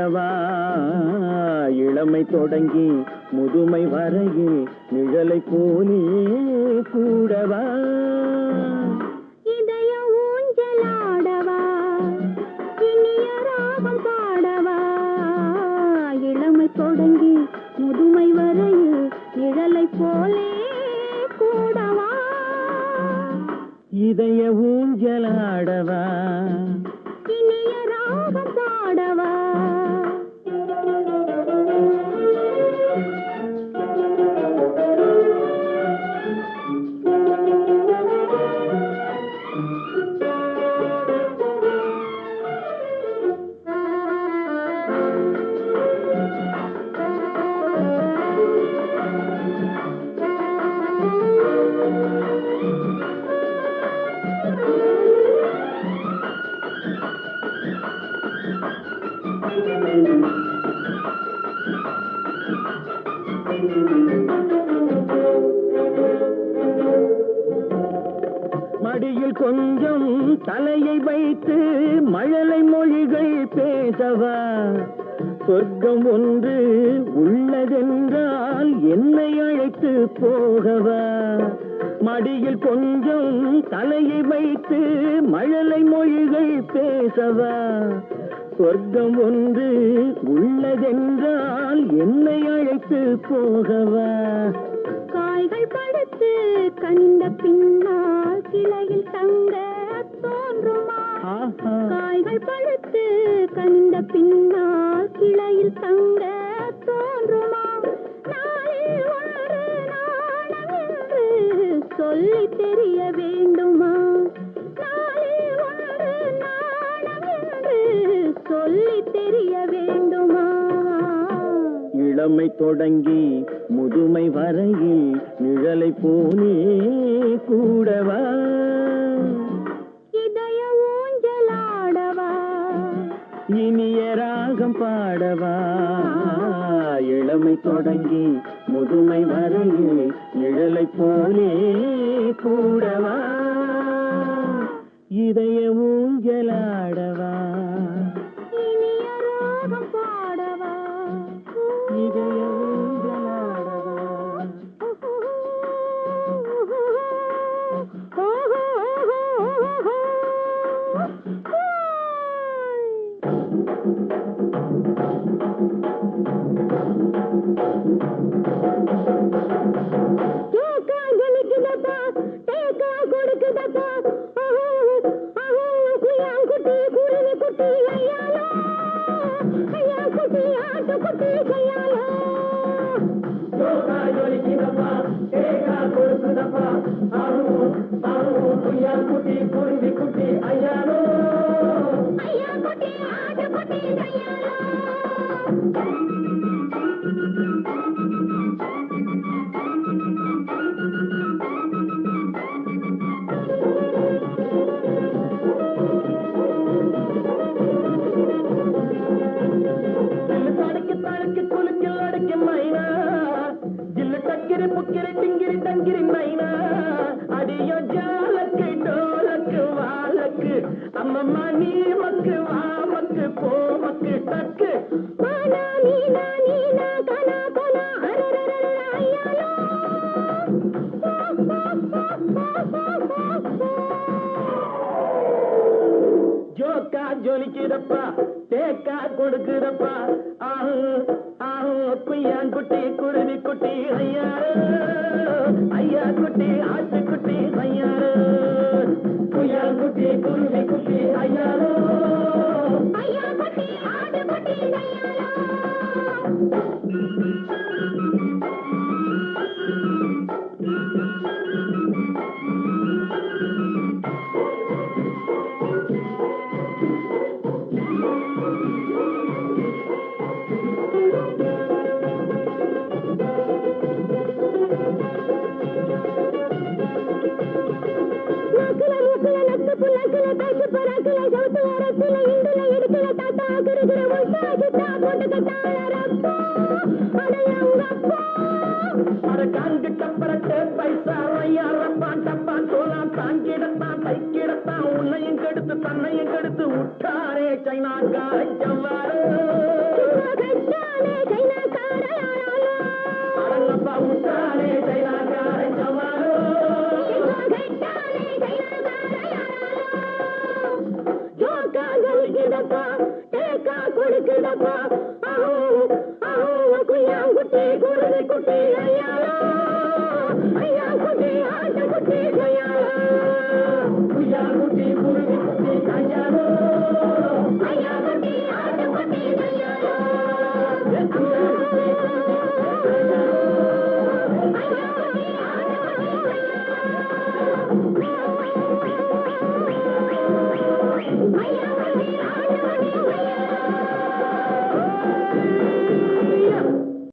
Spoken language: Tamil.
பாடவா இளமை தொடங்கி முதுமை வரையில் நிழலை போலே கூடவா இதய ஊஞ்சலாடவா இனிய ராகம் பாடவா இளமை தொடங்கி முதுமை வரையில் நிழலை போலே கூடவா இதய ஊஞ்சலாடவா இனிய ராகம் பாடவா மடியில் கொஞ்சம் தலையை வைத்து மழலை மொழிகள் பேசவா சொர்க்கம் ஒன்று உள்ளதென்றால் என்னை அழைத்து போகவா மடியில் கொஞ்சம் தலையை வைத்து மழலை மொழிகள் பேசவா சொர்க்கம் ஒன்று உள்ளதென்றால் என்னை அழைத்து போகவா காய்கள் படுத்து கனிந்த பின்னால் கிளையில் தங்க தோன்றுமா காய்கள் படுத்து கனிந்த பின்னால் கிளையில் தங்க தோன்றுமா நாளில் ஒரு நாணம் என்று சொல்லி தெரிய வேண்டுமா நாளில் ஒரு நாணம் என்று சொல்லி தெரிய வேண்டுமா இளமை தொடங்கி முதுமை வரையில் நிழலை போலே கூடவா இதய ஊஞ்சலாடவா இனிய ராகம் பாடவா இளமை தொடங்கி முதுமை வரையில் நிழலை போலே கூடவா இதய ஊஞ்சலாடவா இனிய ராகம் பாடவா இதய ஊஞ்சலாடவா அம்மம்மா நீ மக்கு வா மக்கு போ மக்கு டக்கு மானா நீனா நீனா கனா கனா அரரரர ஐயாலோ ஜோக்கா ஜொலிக்குதப்பா தேக்கா கொடுக்குதப்பா ஆஹு ஆஹு குய்யான் குட்டி குருவி குட்டி ஐயாரு ஐயா குட்டி ஆட்டு குட்டி ஐயாரு குய்யான் குட்டி குருவி குட்டி ஐயாரு ஐயா குட்டி ஆடு குட்டி ஐயாலோ உன்னையும் கெடுத்து தன்னையும் கெடுத்து விட்டாரே சைனாக்கார ஜவ்வாறு குருவி குட்டி ஐயாலோ ஐயா குட்டி ஆட்டு குட்டி ஐயாலோ ஐயா குட்டி குருவி குட்டி ஐயாலோ ஐயா குட்டி ஆட்டு குட்டி ஐயாலோ ஐயா குட்டி ஐயா